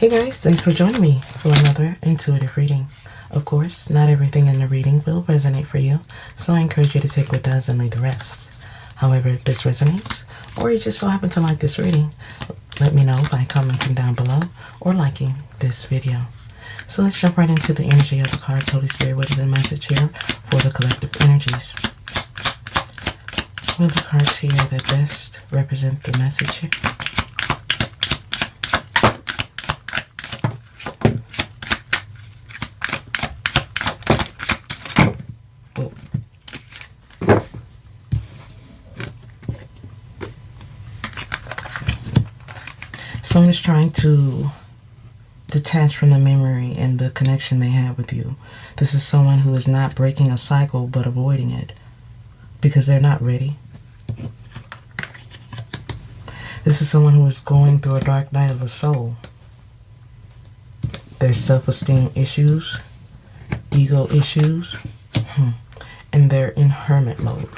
Hey guys, thanks for joining me for another intuitive reading. Of course, not everything in the reading will resonate for you, so I encourage you to take what does and leave the rest. However, if this resonates, or you just so happen to like this reading, let me know by commenting down below or liking this video. So let's jump right into the energy of the card. Holy Spirit, what is the message here for the collective energies? Will the cards here that best represent the message here? Someone is trying to detach from the memory and the connection they have with you. This is someone who is not breaking a cycle but avoiding it because they're not ready. This is someone who is going through a dark night of the soul. There's self-esteem issues, ego issues, and they're in hermit mode.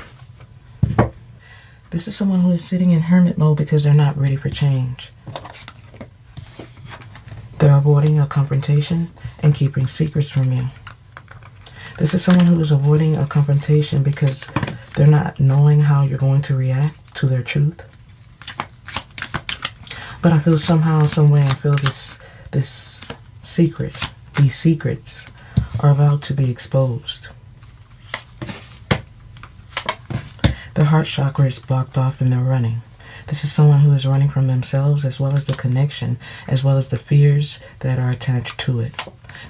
This is someone who is sitting in hermit mode because they're not ready for change. They're avoiding a confrontation and keeping secrets from you. This is someone who is avoiding a confrontation because they're not knowing how you're going to react to their truth. But I feel somehow, some way, I feel this secret, these secrets are about to be exposed. Their heart chakra is blocked off and they're running. This is someone who is running from themselves as well as the connection, as well as the fears that are attached to it.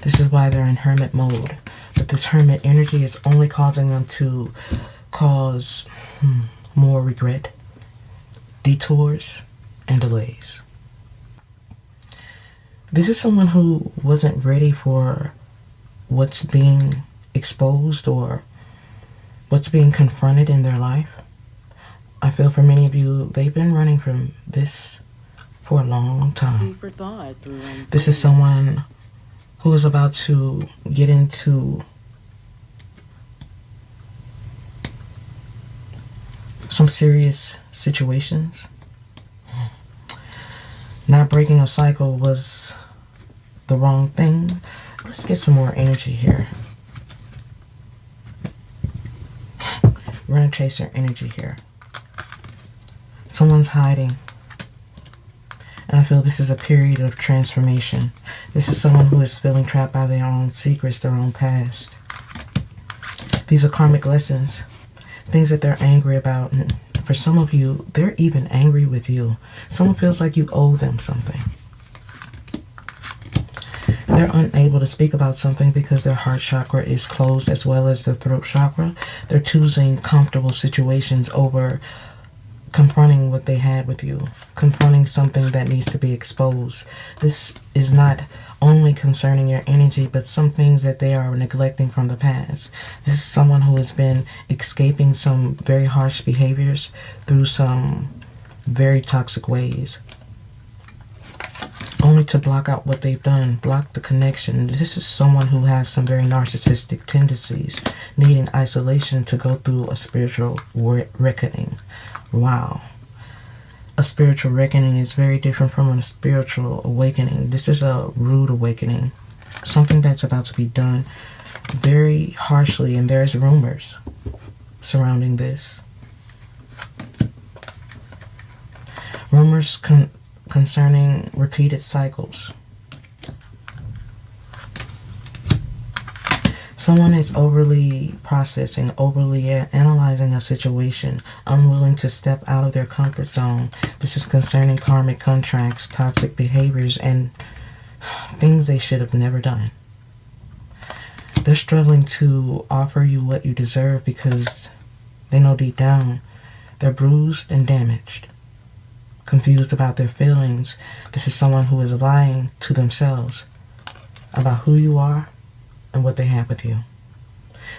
This is why they're in hermit mode. But this hermit energy is only causing them to cause more regret, detours, and delays. This is someone who wasn't ready for what's being exposed or what's being confronted in their life. I feel for many of you, they've been running from this for a long time. This is someone who is about to get into some serious situations. Not breaking a cycle was the wrong thing. Let's get some more energy here. We're going to chase our energy here. Someone's hiding. And I feel this is a period of transformation. This is someone who is feeling trapped by their own secrets, their own past. These are karmic lessons. Things that they're angry about. And for some of you, they're even angry with you. Someone feels like you owe them something. They're unable to speak about something because their heart chakra is closed as well as the throat chakra. They're choosing comfortable situations over confronting what they had with you, confronting something that needs to be exposed. This is not only concerning your energy, but some things that they are neglecting from the past. This is someone who has been escaping some very harsh behaviors through some very toxic ways, only to block out what they've done, block the connection. This is someone who has some very narcissistic tendencies, needing isolation to go through a spiritual reckoning. Wow. A spiritual reckoning is very different from a spiritual awakening. This is a rude awakening. Something that's about to be done very harshly, and there's rumors surrounding this. Rumors concerning repeated cycles. Someone is overly processing, overly analyzing a situation, unwilling to step out of their comfort zone. This is concerning karmic contracts, toxic behaviors, and things they should have never done. They're struggling to offer you what you deserve because they know deep down they're bruised and damaged, confused about their feelings. This is someone who is lying to themselves about who you are and what they have with you.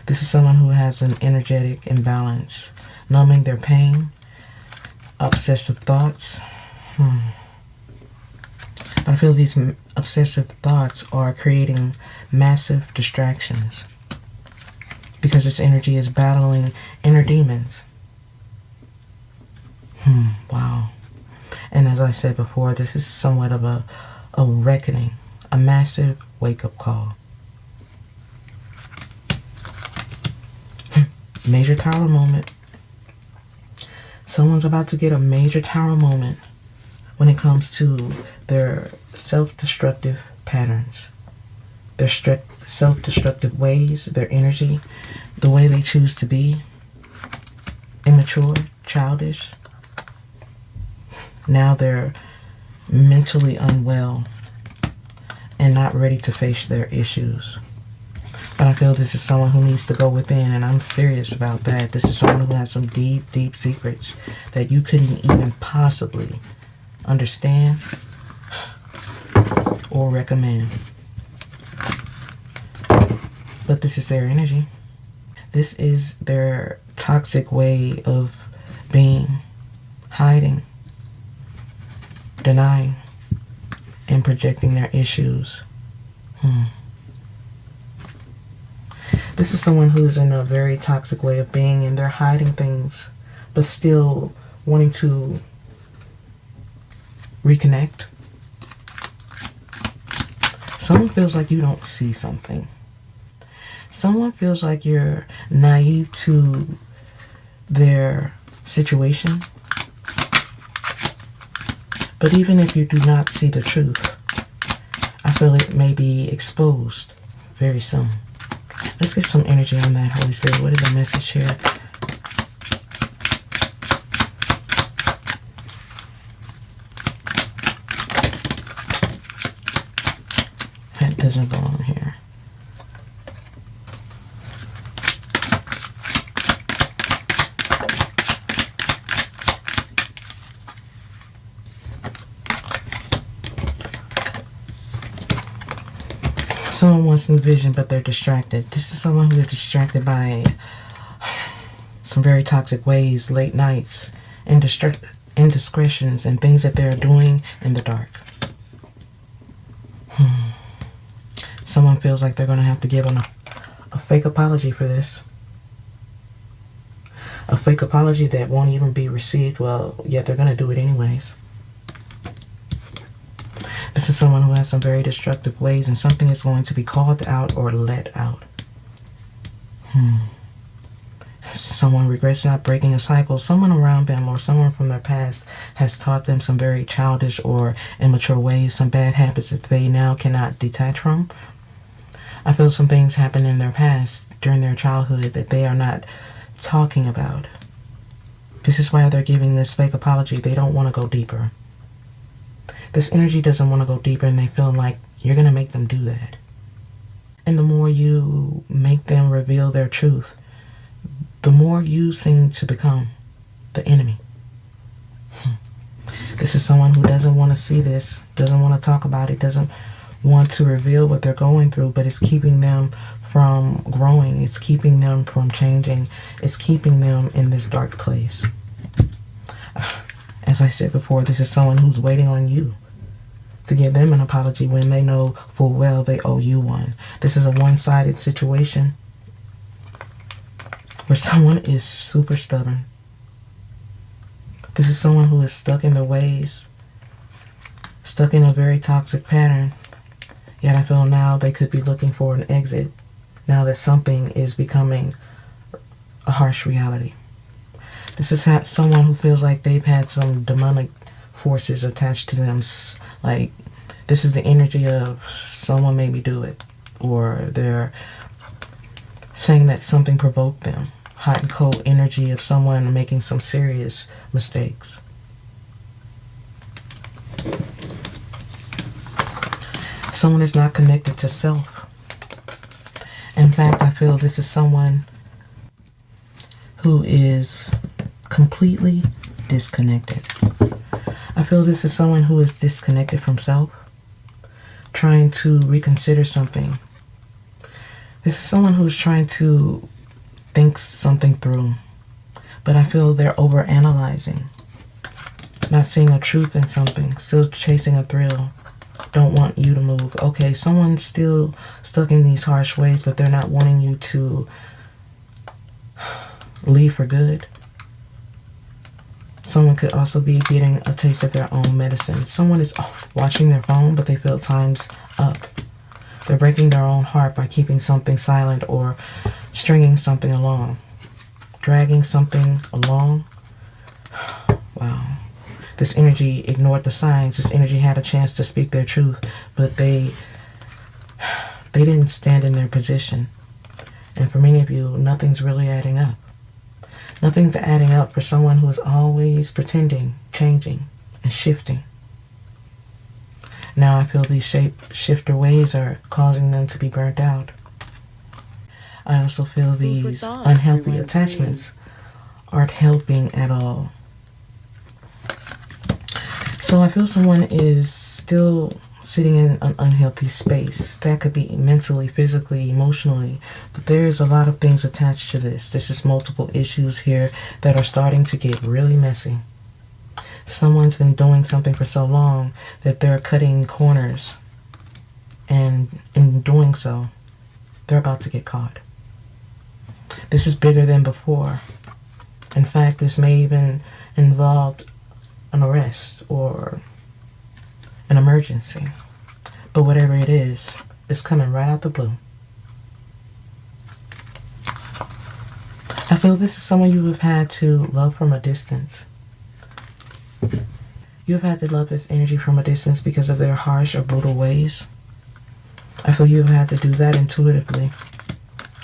This is someone who has an energetic imbalance, numbing their pain, obsessive thoughts. But I feel these obsessive thoughts are creating massive distractions because this energy is battling inner demons. Wow. And as I said before, this is somewhat of a a reckoning, a massive wake-up call. Major tower moment. Someone's about to get a major tower moment when it comes to their self-destructive patterns, their self-destructive ways, their energy, the way they choose to be, immature, childish. Now they're mentally unwell and not ready to face their issues. But I feel this is someone who needs to go within, and I'm serious about that. This is someone who has some deep, deep secrets that you couldn't even possibly understand or recommend. But this is their energy. This is their toxic way of being, hiding, denying, and projecting their issues. This is someone who's in a very toxic way of being, and they're hiding things, but still wanting to reconnect. Someone feels like you don't see something. Someone feels like you're naive to their situation. But even if you do not see the truth, I feel it may be exposed very soon. Let's get some energy on that, Holy Spirit. What is the message here? That doesn't belong here. Someone wants some vision, but they're distracted. This is someone who is distracted by some very toxic ways, late nights, indiscretions, and things that they're doing in the dark. Someone feels like they're going to have to give them a fake apology for this. A fake apology that won't even be received. Well, yet they're going to do it anyways. This is someone who has some very destructive ways, and something is going to be called out or let out. Someone regrets not breaking a cycle. Someone around them or someone from their past has taught them some very childish or immature ways, some bad habits that they now cannot detach from. I feel some things happen in their past during their childhood that they are not talking about. This is why they're giving this fake apology. They don't want to go deeper. This energy doesn't want to go deeper, and they feel like you're going to make them do that. And the more you make them reveal their truth, the more you seem to become the enemy. This is someone who doesn't want to see this, doesn't want to talk about it, doesn't want to reveal what they're going through, but it's keeping them from growing. It's keeping them from changing. It's keeping them in this dark place. As I said before, this is someone who's waiting on you to give them an apology when they know full well they owe you one. This is a one-sided situation where someone is super stubborn. This is someone who is stuck in their ways, stuck in a very toxic pattern. Yet I feel now they could be looking for an exit now that something is becoming a harsh reality. This is someone who feels like they've had some demonic forces attached to them. Like, this is the energy of someone made me do it. Or they're saying that something provoked them. Hot and cold energy of someone making some serious mistakes. Someone is not connected to self. In fact, I feel this is someone who is completely disconnected. I feel this is someone who is disconnected from self, trying to reconsider something. This is someone who's trying to think something through, but I feel they're overanalyzing, not seeing a truth in something, still chasing a thrill, don't want you to move. Okay, someone's still stuck in these harsh ways, but they're not wanting you to leave for good. Someone could also be getting a taste of their own medicine. Someone is watching their phone, but they feel time's up. They're breaking their own heart by keeping something silent or stringing something along. Dragging something along. Wow. This energy ignored the signs. This energy had a chance to speak their truth, but they didn't stand in their position. And for many of you, nothing's really adding up. Nothing's adding up for someone who is always pretending, changing, and shifting. Now I feel these shifter ways are causing them to be burnt out. I also feel these unhealthy attachments aren't helping at all. So I feel someone is still sitting in an unhealthy space. That could be mentally, physically, emotionally, but there's a lot of things attached to this. This is multiple issues here that are starting to get really messy. Someone's been doing something for so long that they're cutting corners, and in doing so, they're about to get caught. This is bigger than before. In fact, this may even involve an arrest or an emergency. But whatever it is, it's coming right out the blue. I feel this is someone you have had to love from a distance. You have had to love this energy from a distance because of their harsh or brutal ways. I feel you have had to do that intuitively.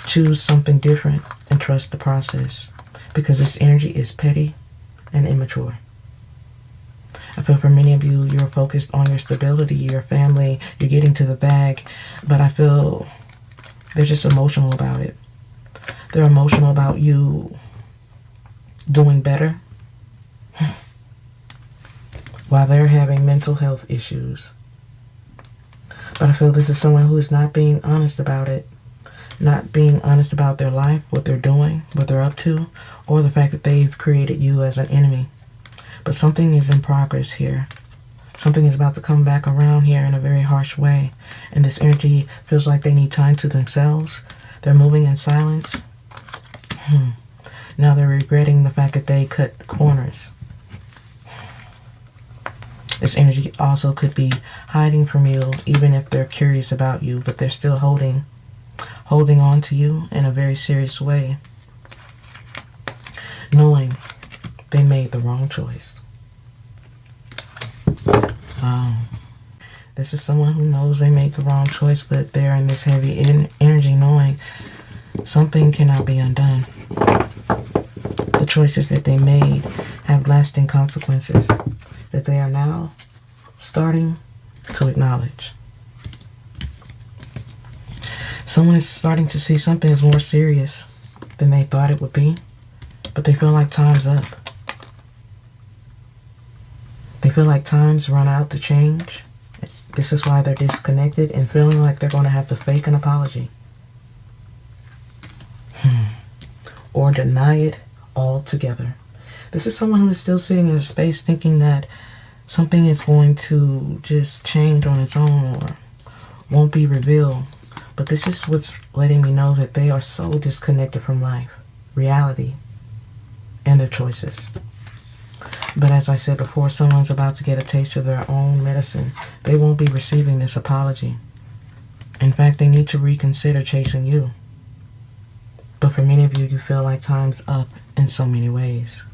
Choose something different and trust the process, because this energy is petty and immature. I feel for many of you, you're focused on your stability, your family, you're getting to the bag, but I feel they're just emotional about it. They're emotional about you doing better while they're having mental health issues. But I feel this is someone who is not being honest about it, not being honest about their life, what they're doing, what they're up to, or the fact that they've created you as an enemy. But something is in progress here. Something is about to come back around here in a very harsh way. And this energy feels like they need time to themselves. They're moving in silence. Now they're regretting the fact that they cut corners. This energy also could be hiding from you, even if they're curious about you, but they're still holding on to you in a very serious way, knowing they made the wrong choice. This is someone who knows they made the wrong choice, but they're in this heavy energy knowing something cannot be undone. The choices that they made have lasting consequences that they are now starting to acknowledge. Someone is starting to see something is more serious than they thought it would be, but they feel like time's up. They feel like time's run out to change. This is why they're disconnected and feeling like they're going to have to fake an apology. Or deny it altogether. This is someone who is still sitting in a space thinking that something is going to just change on its own or won't be revealed. But this is what's letting me know that they are so disconnected from life, reality, and their choices. But as I said before, someone's about to get a taste of their own medicine. They won't be receiving this apology. In fact, they need to reconsider chasing you. But for many of you, you feel like time's up in so many ways.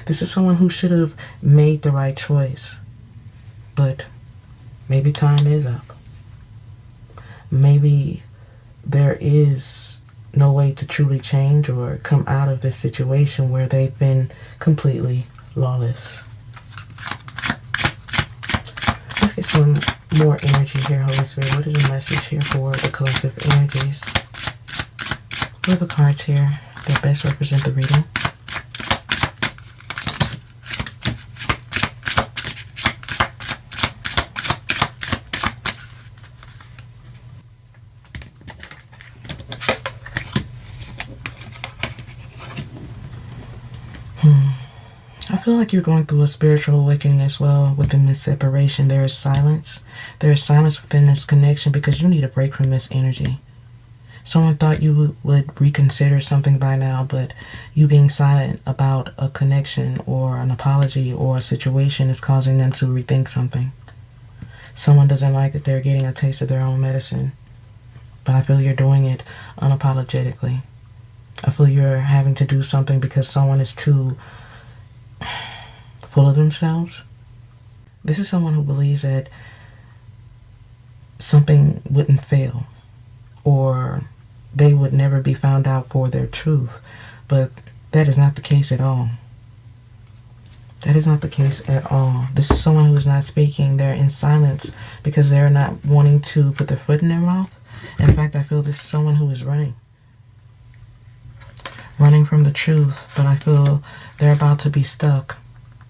This is someone who should have made the right choice. But maybe time is up. Maybe there is no way to truly change or come out of this situation where they've been completely lawless. Let's get some more energy here, Holy Spirit. What is the message here for the collective energies? What are the cards here that best represent the reading? I feel like you're going through a spiritual awakening as well. Within this separation, there is silence. There is silence within this connection because you need a break from this energy. Someone thought you would reconsider something by now, but you being silent about a connection or an apology or a situation is causing them to rethink something. Someone doesn't like that they're getting a taste of their own medicine, but I feel you're doing it unapologetically. I feel you're having to do something because someone is too full of themselves. This is someone who believes that something wouldn't fail, or they would never be found out for their truth. But that is not the case at all. That is not the case at all. This is someone who is not speaking. They're in silence because they're not wanting to put their foot in their mouth. In fact, I feel this is someone who is running from the truth, but I feel they're about to be stuck,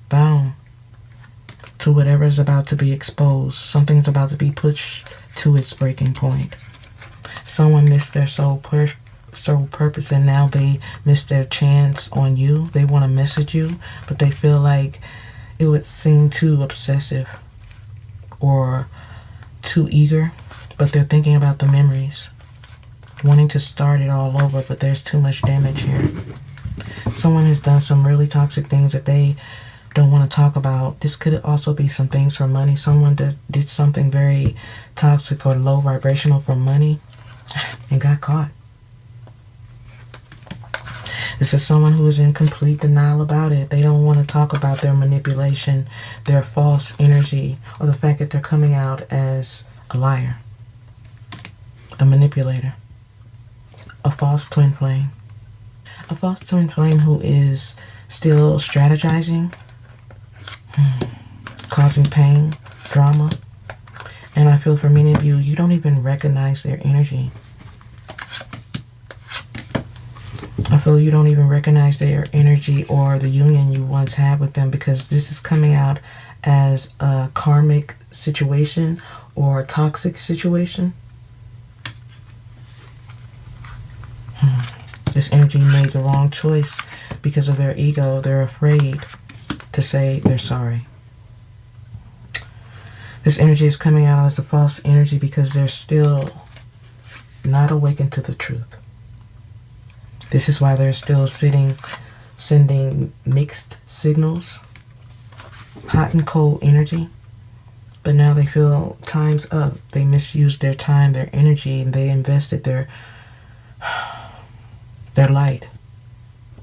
bound to whatever is about to be exposed. Something is about to be pushed to its breaking point. Someone missed their sole purpose, and now they miss their chance on you. They want to message you, but they feel like it would seem too obsessive or too eager, but they're thinking about the memories, wanting to start it all over, but there's too much damage here. Someone has done some really toxic things that they don't want to talk about. This could also be some things for money. Someone did something very toxic or low vibrational for money and got caught. This is someone who is in complete denial about it. They don't want to talk about their manipulation, their false energy, or the fact that they're coming out as a liar, a manipulator, a false twin flame. A false twin flame who is still strategizing, causing pain, drama. And I feel for many of you, you don't even recognize their energy. I feel you don't even recognize their energy or the union you once had with them, because this is coming out as a karmic situation or a toxic situation. This energy made the wrong choice because of their ego. They're afraid to say they're sorry. This energy is coming out as a false energy because they're still not awakened to the truth. This is why they're still sending mixed signals, hot and cold energy. But now they feel time's up. They misused their time, their energy, and they invested their light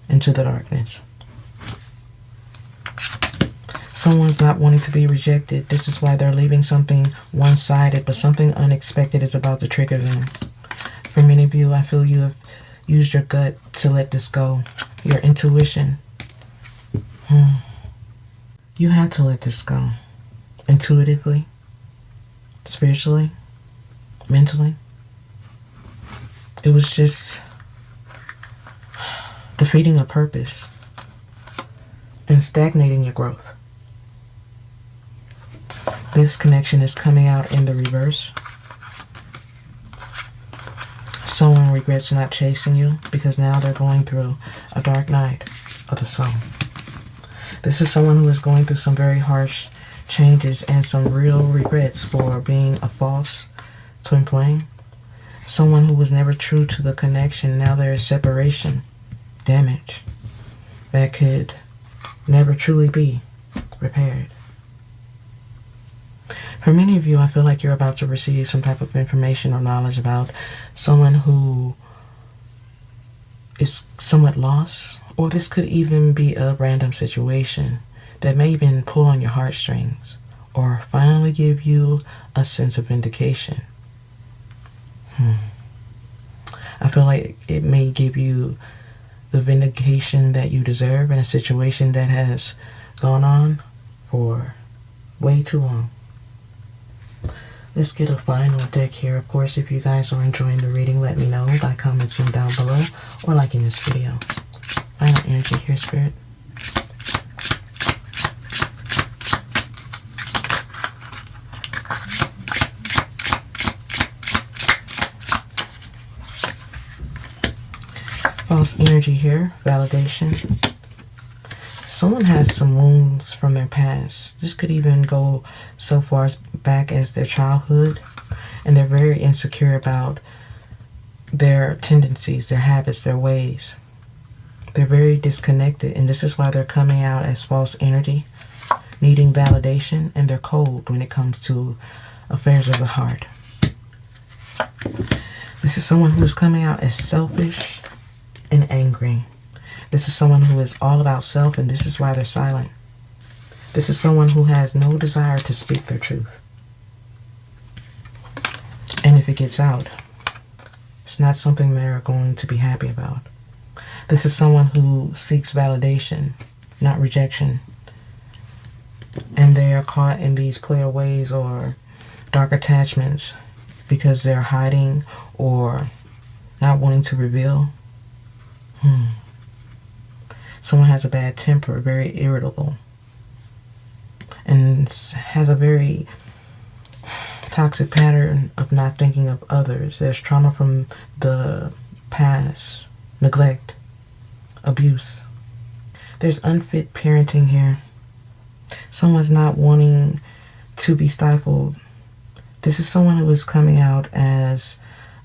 into the darkness. Someone's not wanting to be rejected. This is why they're leaving something one-sided, but something unexpected is about to trigger them. For many of you, I feel you have used your gut to let this go. Your intuition. You had to let this go. Intuitively, spiritually, mentally. It was just defeating a purpose and stagnating your growth. This connection is coming out in the reverse. Someone regrets not chasing you because now they're going through a dark night of the soul. This is someone who is going through some very harsh changes and some real regrets for being a false twin flame. Someone who was never true to the connection. Now there is separation, damage that could never truly be repaired. For many of you, I feel like you're about to receive some type of information or knowledge about someone who is somewhat lost, or this could even be a random situation that may even pull on your heartstrings or finally give you a sense of vindication. I feel like it may give you the vindication that you deserve in a situation that has gone on for way too long. Let's get a final deck here. Of course, if you guys are enjoying the reading, let me know by commenting down below or liking this video. Final energy here, Spirit. False energy here, validation. Someone has some wounds from their past. This could even go so far back as their childhood, and they're very insecure about their tendencies, their habits, their ways. They're very disconnected, and this is why they're coming out as false energy, needing validation, and they're cold when it comes to affairs of the heart. This is someone who is coming out as selfish and angry. This is someone who is all about self, and this is why they're silent. This is someone who has no desire to speak their truth. And if it gets out, it's not something they're going to be happy about. This is someone who seeks validation, not rejection. And they are caught in these player ways or dark attachments because they're hiding or not wanting to reveal. Someone has a bad temper, very irritable, and has a very toxic pattern of not thinking of others. There's trauma from the past, neglect, abuse. There's unfit parenting here. Someone's not wanting to be stifled. This is someone who is coming out as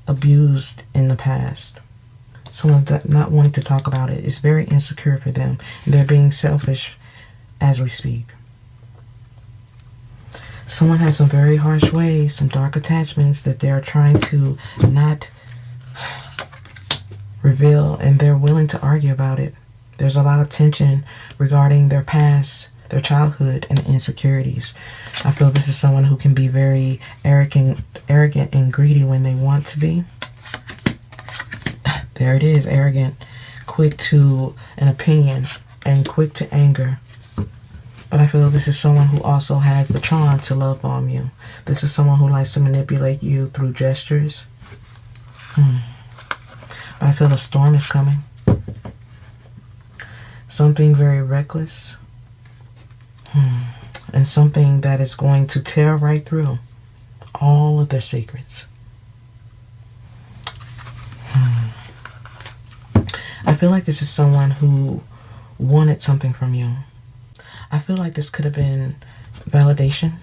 abused in the past. Someone that not wanting to talk about it. It's very insecure for them. They're being selfish as we speak. Someone has some very harsh ways, some dark attachments that they're trying to not reveal, and they're willing to argue about it. There's a lot of tension regarding their past, their childhood, and insecurities. I feel this is someone who can be very arrogant and greedy when they want to be. There it is, arrogant, quick to an opinion, and quick to anger. But I feel this is someone who also has the charm to love bomb you. This is someone who likes to manipulate you through gestures. But I feel a storm is coming. Something very reckless. And something that is going to tear right through all of their secrets. I feel like this is someone who wanted something from you. I feel like this could have been validation,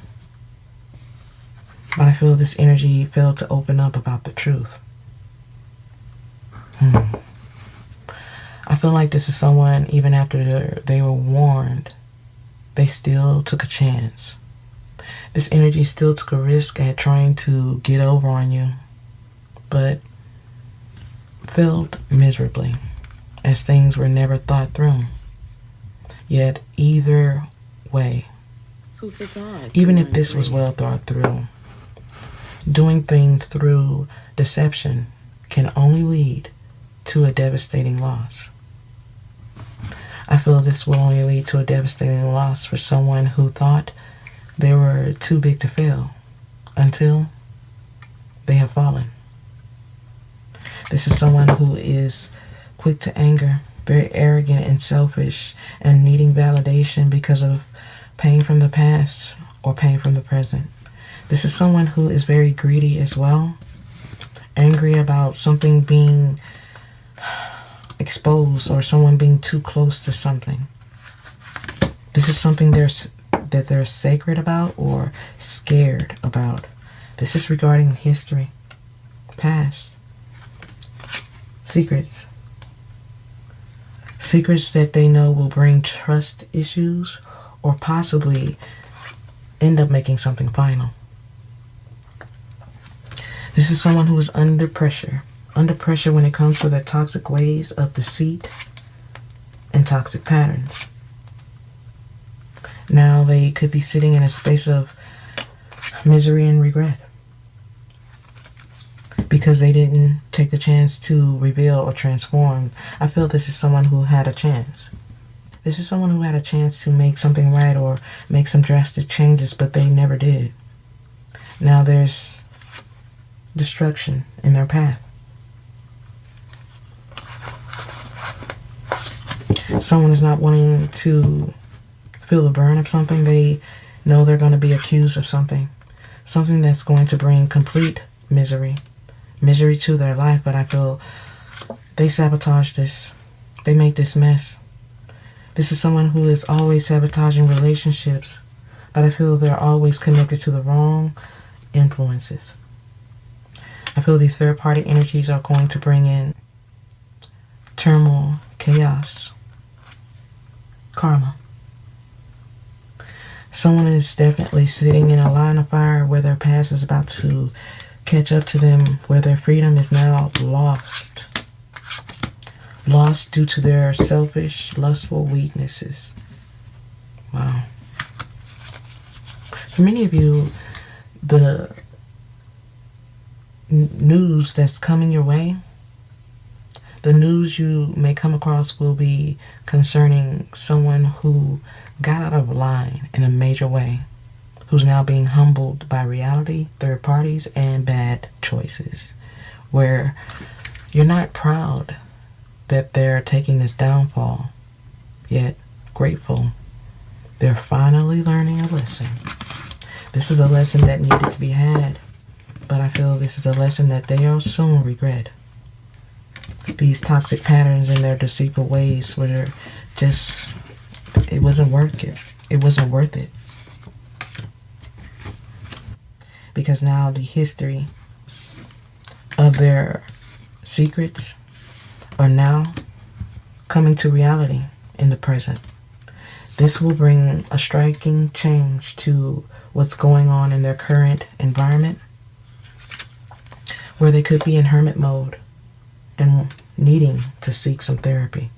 but I feel this energy failed to open up about the truth. I feel like this is someone, even after they were warned, they still took a chance. This energy still took a risk at trying to get over on you, but failed miserably, as things were never thought through. Yet either way, even if this was well thought through, doing things through deception can only lead to a devastating loss. I feel this will only lead to a devastating loss for someone who thought they were too big to fail until they have fallen. This is someone who is quick to anger, very arrogant and selfish, and needing validation because of pain from the past or pain from the present. This is someone who is very greedy as well, angry about something being exposed or someone being too close to something. This is something that they're sacred about or scared about. This is regarding history, past, secrets. Secrets that they know will bring trust issues or possibly end up making something final. This is someone who is under pressure when it comes to their toxic ways of deceit and toxic patterns. Now they could be sitting in a space of misery and regret because they didn't take the chance to reveal or transform. I feel this is someone who had a chance. This is someone who had a chance to make something right or make some drastic changes, but they never did. Now there's destruction in their path. Someone is not wanting to feel the burn of something. They know they're going to be accused of something that's going to bring complete misery to their life, but I feel they sabotage this. They make this mess. This is someone who is always sabotaging relationships, but I feel they're always connected to the wrong influences. I feel these third-party energies are going to bring in turmoil, chaos, karma. Someone is definitely sitting in a line of fire where their past is about to catch up to them, where their freedom is now lost. Lost due to their selfish, lustful weaknesses. Wow. For many of you, the news that's coming your way, the news you may come across will be concerning someone who got out of line in a major way, who's now being humbled by reality, third parties, and bad choices, where you're not proud that they're taking this downfall, yet grateful they're finally learning a lesson. This is a lesson that needed to be had, but I feel this is a lesson that they'll soon regret. These toxic patterns and their deceitful ways were just, it wasn't worth it. It wasn't worth it. Because now the history of their secrets are now coming to reality in the present. This will bring a striking change to what's going on in their current environment, where they could be in hermit mode and needing to seek some therapy.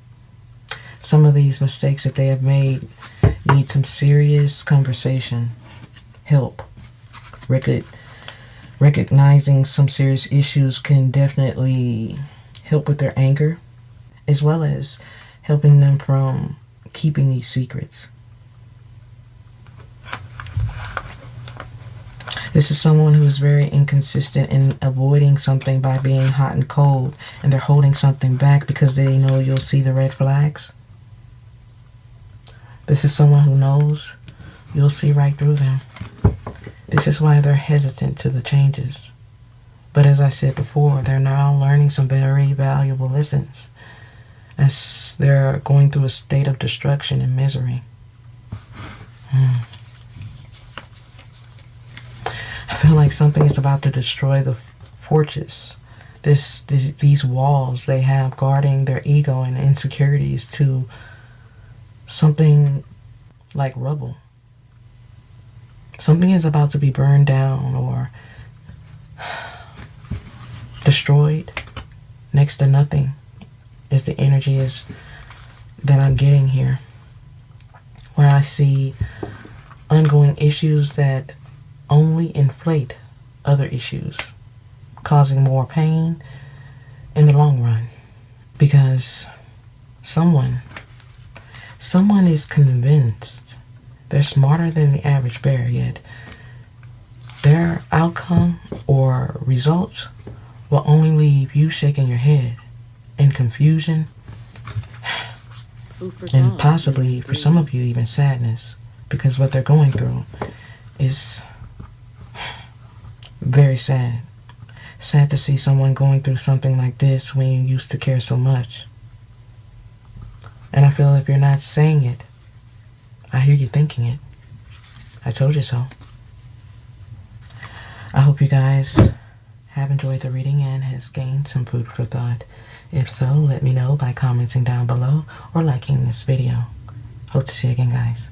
Some of these mistakes that they have made need some serious conversation, help. Recognizing some serious issues can definitely help with their anger, as well as helping them from keeping these secrets. This is someone who is very inconsistent in avoiding something by being hot and cold, and they're holding something back because they know you'll see the red flags. This is someone who knows you'll see right through them. This is why they're hesitant to the changes. But as I said before, they're now learning some very valuable lessons as they're going through a state of destruction and misery. I feel like something is about to destroy the fortress. These walls they have guarding their ego and insecurities to something like rubble. Something is about to be burned down or destroyed. Next to nothing is the energy is that I'm getting here, where I see ongoing issues that only inflate other issues, causing more pain in the long run. Because someone is convinced they're smarter than the average bear, yet their outcome or results will only leave you shaking your head in confusion and possibly for some of you even sadness, because what they're going through is very sad. Sad to see someone going through something like this when you used to care so much. And I feel if you're not saying it, I hear you thinking it. I told you so. I hope you guys have enjoyed the reading and has gained some food for thought. If so, let me know by commenting down below or liking this video. Hope to see you again, guys.